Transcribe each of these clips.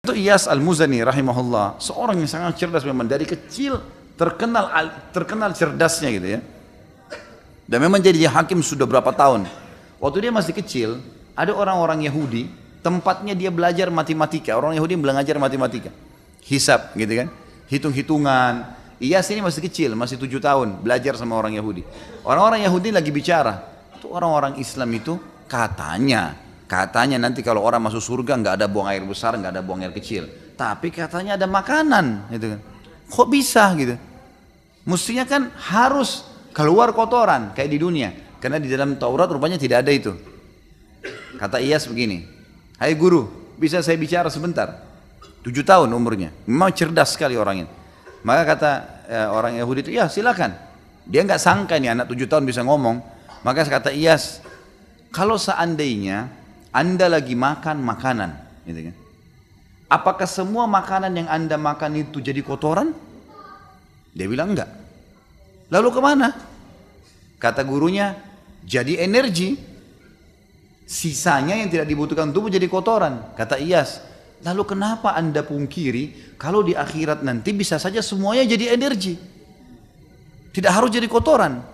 Itu Iyas Al-Muzani rahimahullah, seorang yang sangat cerdas memang dari kecil terkenal cerdasnya gitu ya. Dan memang jadi hakim sudah berapa tahun. Waktu dia masih kecil, ada orang-orang Yahudi, tempatnya dia belajar matematika. Orang Yahudi belajar matematika, hisab gitu kan, hitung-hitungan. Iyas ini masih kecil, masih 7 tahun, belajar sama orang Yahudi. Orang-orang Yahudi lagi bicara, itu orang-orang Islam itu katanya nanti kalau orang masuk surga nggak ada buang air besar, nggak ada buang air kecil. Tapi katanya ada makanan, gitu kan. Kok bisa gitu? Mestinya kan harus keluar kotoran kayak di dunia. Karena di dalam Taurat rupanya tidak ada itu. Kata Iyas begini, hai guru, bisa saya bicara sebentar? 7 tahun umurnya, memang cerdas sekali orangnya. Maka kata orang Yahudi itu, ya silakan. Dia nggak sangka nih anak 7 tahun bisa ngomong. Maka kata Iyas, kalau seandainya Anda lagi makan makanan, gitu kan, apakah semua makanan yang Anda makan itu jadi kotoran? Dia bilang enggak. Lalu kemana? Kata gurunya, jadi energi. Sisanya yang tidak dibutuhkan tubuh jadi kotoran. Kata Iyas, lalu kenapa Anda pungkiri kalau di akhirat nanti bisa saja semuanya jadi energi? Tidak harus jadi kotoran.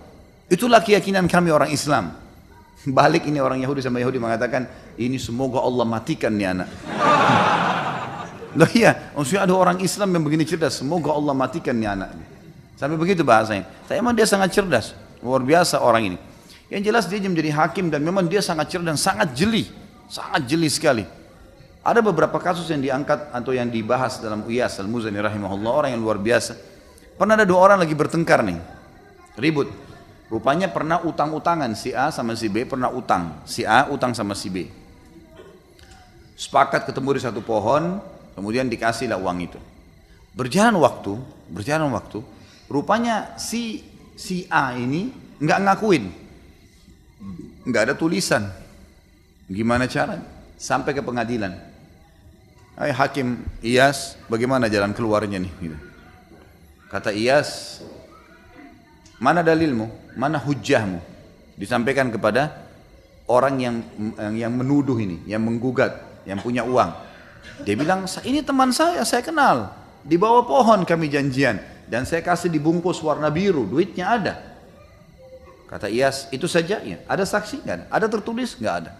Itulah keyakinan kami orang Islam. Balik ini orang Yahudi sama Yahudi mengatakan, ini semoga Allah matikan nih anak. Loh iya, maksudnya ada orang Islam yang begini cerdas, semoga Allah matikan nih anak. Sampai begitu bahasanya. Tapi memang dia sangat cerdas, luar biasa orang ini. Yang jelas dia menjadi hakim dan memang dia sangat cerdas dan sangat jeli sekali. Ada beberapa kasus yang diangkat atau yang dibahas dalam Iyas Al-Muzani rahimahullah, orang yang luar biasa. Pernah ada 2 orang lagi bertengkar nih, ribut. Rupanya pernah utang-utangan, si A sama si B pernah utang. Si A utang sama si B. Sepakat ketemu di satu pohon, kemudian dikasihlah uang itu. Berjalan waktu, rupanya si A ini nggak ngakuin, nggak ada tulisan. Gimana caranya? Sampai ke pengadilan. Hai hakim Iyas, bagaimana jalan keluarnya nih? Gitu. Kata Iyas, mana dalilmu? Mana hujjahmu? Disampaikan kepada orang yang menuduh ini, yang menggugat, yang punya uang. Dia bilang, ini teman saya kenal. Di bawah pohon kami janjian. Dan saya kasih dibungkus warna biru, duitnya ada. Kata Iyas, itu saja? Ya. Ada saksi? Nggak ada. Ada tertulis? Nggak ada.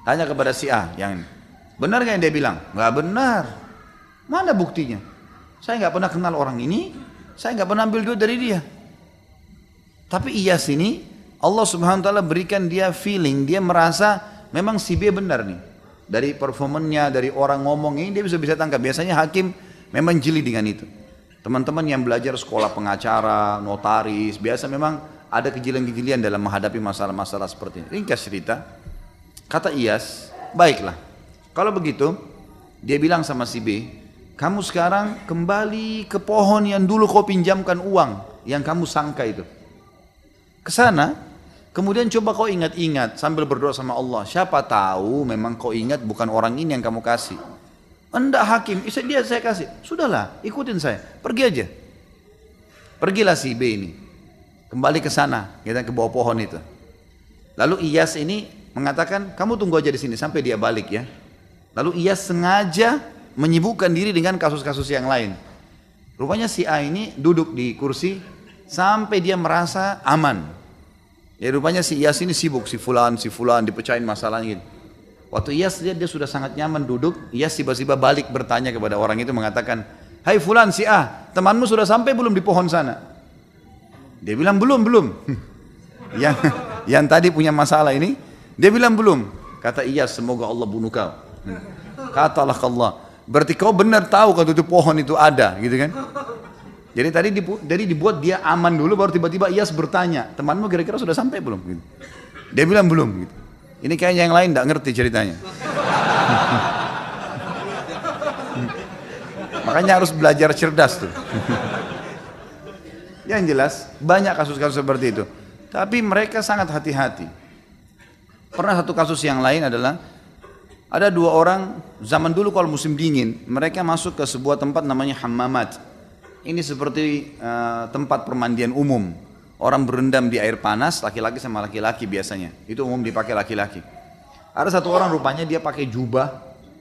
Tanya kepada si A, yang benar nggak yang dia bilang? Nggak benar. Mana buktinya? Saya nggak pernah kenal orang ini, saya nggak pernah ambil duit dari dia. Tapi Iyas ini, Allah subhanahu wa ta'ala berikan dia feeling, dia merasa memang si B benar nih. Dari performanya, dari orang ngomong ini dia bisa tangkap. Biasanya hakim memang jeli dengan itu. Teman-teman yang belajar sekolah pengacara, notaris, biasa memang ada kejelian-kejelian dalam menghadapi masalah-masalah seperti ini. Ringkas cerita, kata Iyas, baiklah. Kalau begitu, dia bilang sama si B, kamu sekarang kembali ke pohon yang dulu kau pinjamkan uang, yang kamu sangka itu. Kesana, kemudian coba kau ingat-ingat sambil berdoa sama Allah. Siapa tahu memang kau ingat bukan orang ini yang kamu kasih. Enggak hakim, dia saya kasih. Sudahlah, ikutin saya, pergi aja. Pergilah si B ini, kembali ke sana, kita ke bawah pohon itu. Lalu Iyas ini mengatakan, kamu tunggu aja di sini sampai dia balik ya. Lalu Iyas sengaja menyibukkan diri dengan kasus-kasus yang lain. Rupanya si A ini duduk di kursi sampai dia merasa aman. Ya rupanya si Iyas ini sibuk, si fulan dipecahin masalahnya gitu. Waktu Iyas lihat dia sudah sangat nyaman duduk, Iyas tiba-tiba balik bertanya kepada orang itu mengatakan, hai fulan si A, temanmu sudah sampai belum di pohon sana? Dia bilang belum. yang tadi punya masalah ini, dia bilang belum. Kata Iyas, semoga Allah bunuh kau. Katalah Allah, berarti kau benar tahu kalau itu pohon itu ada, gitu kan? Jadi tadi dibuat dia aman dulu, baru tiba-tiba Iyas bertanya, temanmu kira-kira sudah sampai belum? Gitu. Dia bilang belum. Gitu. Ini kayaknya yang lain tidak ngerti ceritanya. Makanya harus belajar cerdas tuh. Yang jelas banyak kasus-kasus seperti itu. Tapi mereka sangat hati-hati. Pernah satu kasus yang lain adalah ada 2 orang zaman dulu kalau musim dingin, mereka masuk ke sebuah tempat namanya hammamat. Ini seperti tempat permandian umum. Orang berendam di air panas, laki-laki sama laki-laki biasanya. Itu umum dipakai laki-laki. Ada satu orang rupanya dia pakai jubah,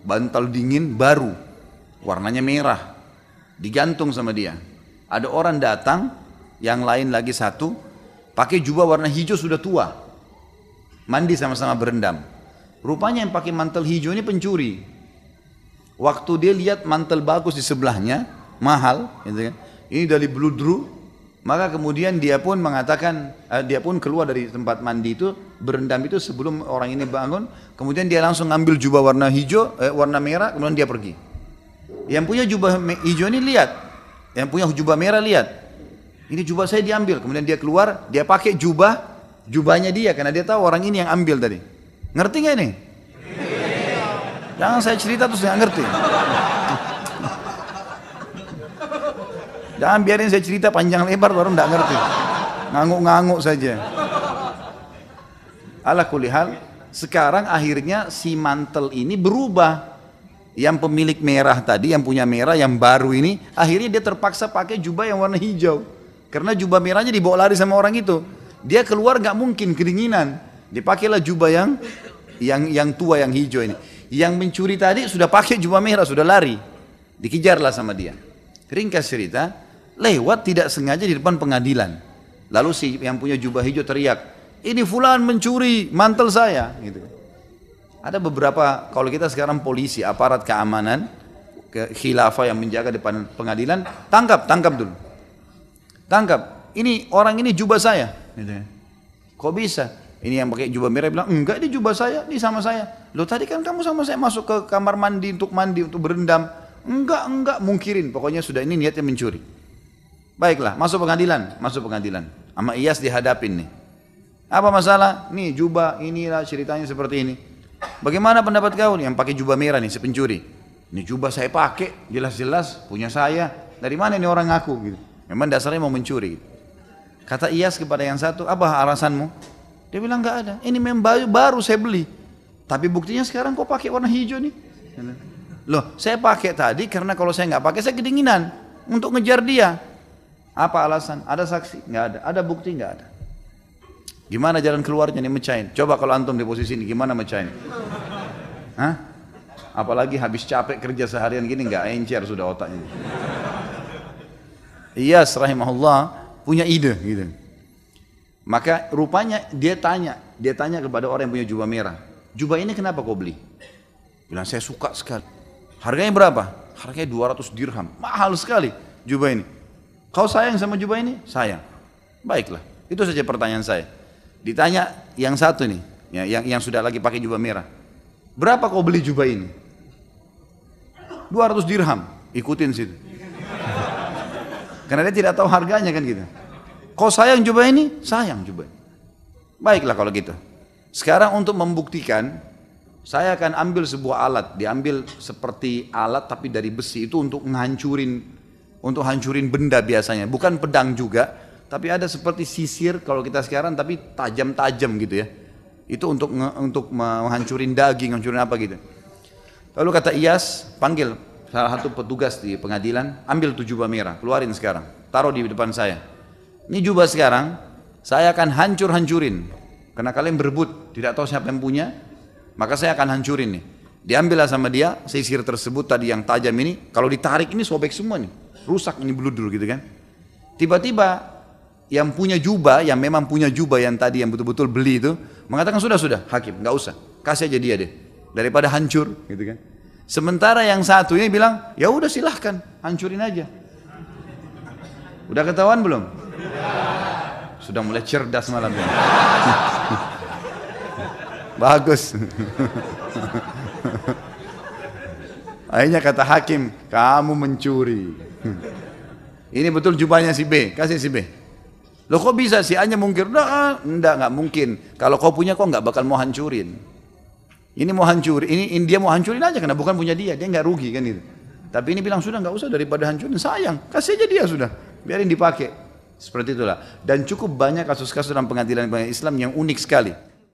bantal dingin baru. warnanya merah, digantung sama dia. Ada orang datang, yang lain lagi satu, pakai jubah warna hijau sudah tua, mandi sama-sama berendam. Rupanya yang pakai mantel hijau ini pencuri. Waktu dia lihat mantel bagus di sebelahnya, mahal, gitu kan, ini dari bludru, maka kemudian dia pun mengatakan, dia pun keluar dari tempat mandi itu, berendam itu sebelum orang ini bangun, kemudian dia langsung ngambil jubah warna hijau, warna merah, kemudian dia pergi. Yang punya jubah hijau ini lihat, yang punya jubah merah lihat, ini jubah saya diambil, kemudian dia keluar, dia pakai jubahnya dia, karena dia tahu orang ini yang ambil tadi. Ngerti nggak ini? Jangan saya cerita terus nggak ngerti. Jangan biarin saya cerita panjang lebar baru nggak ngerti. Ngangguk-ngangguk saja. Ala kulli hal, sekarang akhirnya si mantel ini berubah. Yang pemilik merah tadi, yang punya merah, yang baru ini, akhirnya dia terpaksa pakai jubah yang warna hijau. Karena jubah merahnya dibawa lari sama orang itu. Dia keluar nggak mungkin, kedinginan. Dipakailah jubah yang tua, yang hijau ini. Yang mencuri tadi sudah pakai jubah merah, sudah lari. Dikejarlah sama dia. Ringkas cerita, lewat tidak sengaja di depan pengadilan. Lalu si yang punya jubah hijau teriak, ini fulan mencuri mantel saya. Gitu. Ada beberapa, kalau kita sekarang polisi, aparat keamanan, khilafah yang menjaga depan pengadilan, tangkap dulu. Tangkap, ini orang ini jubah saya. Gitu. Kok bisa? Ini yang pakai jubah merah bilang, enggak, ini jubah saya, ini sama saya. Loh tadi kan kamu sama saya masuk ke kamar mandi, untuk berendam. Enggak, mungkirin. Pokoknya sudah ini niatnya mencuri. Baiklah, masuk pengadilan. Sama Iyas dihadapin nih. Apa masalah? Nih jubah, inilah ceritanya seperti ini. Bagaimana pendapat kau nih yang pakai jubah merah nih, si pencuri? Ini jubah saya pakai, jelas-jelas punya saya. Dari mana ini orang ngaku? Gitu. Memang dasarnya mau mencuri. Kata Iyas kepada yang satu, apa alasanmu? Dia bilang nggak ada. Ini memang baru saya beli. Tapi buktinya sekarang kok pakai warna hijau nih? Loh, saya pakai tadi karena kalau saya nggak pakai saya kedinginan untuk ngejar dia. Apa alasan? Ada saksi? Nggak ada. Ada bukti? Nggak ada. Gimana jalan keluarnya nih mecahin? Coba kalau antum di posisi ini gimana mecahin? Hah? Apalagi habis capek kerja seharian gini nggak encer sudah otaknya. Iyas rahimahullah punya ide gitu. Maka rupanya dia tanya kepada orang yang punya jubah merah, jubah ini kenapa kau beli? Bilang saya suka sekali. Harganya berapa? Harganya 200 dirham. Mahal sekali jubah ini. Kau sayang sama jubah ini? Sayang. Baiklah. Itu saja pertanyaan saya. Ditanya yang satu nih, yang sudah lagi pakai jubah merah. Berapa kau beli jubah ini? 200 dirham. Ikutin situ. Karena dia tidak tahu harganya kan gitu. Kau sayang jubah ini? Sayang jubah ini. Baiklah kalau gitu. Sekarang untuk membuktikan, saya akan ambil sebuah alat. Diambil seperti alat tapi dari besi, itu untuk hancurin benda biasanya. Bukan pedang juga, tapi ada seperti sisir kalau kita sekarang, tapi tajam-tajam gitu ya. Itu untuk menghancurin daging, hancurin apa gitu. Lalu kata Iyas, panggil salah satu petugas di pengadilan, ambil tuh jubah merah, keluarin sekarang, taruh di depan saya. Ini jubah sekarang, saya akan hancurin. Karena kalian berebut, tidak tahu siapa yang punya, maka saya akan hancurin nih. Diambillah sama dia sisir tersebut tadi yang tajam ini, kalau ditarik ini sobek semua nih, rusak ini bludur gitu kan. Tiba-tiba yang punya jubah, yang memang punya jubah yang tadi yang betul-betul beli itu, mengatakan sudah hakim, nggak usah, kasih aja dia deh, daripada hancur gitu kan. Sementara yang satu ini bilang, ya udah silahkan, hancurin aja. Udah ketahuan belum? Sudah mulai cerdas malam ini. Bagus. Akhirnya kata hakim, kamu mencuri. Ini betul jubahnya si B, kasih si B. Loh kok bisa si A nya mungkir? Nggak mungkin. Kalau kau punya kau nggak bakal mau hancurin. Ini mau hancurin, ini dia mau hancurin aja karena bukan punya dia nggak rugi kan itu. Tapi ini bilang sudah nggak usah, daripada hancurin sayang, kasih aja dia sudah, biarin dipakai. Seperti itulah. Dan cukup banyak kasus-kasus dalam pengadilan Islam yang unik sekali.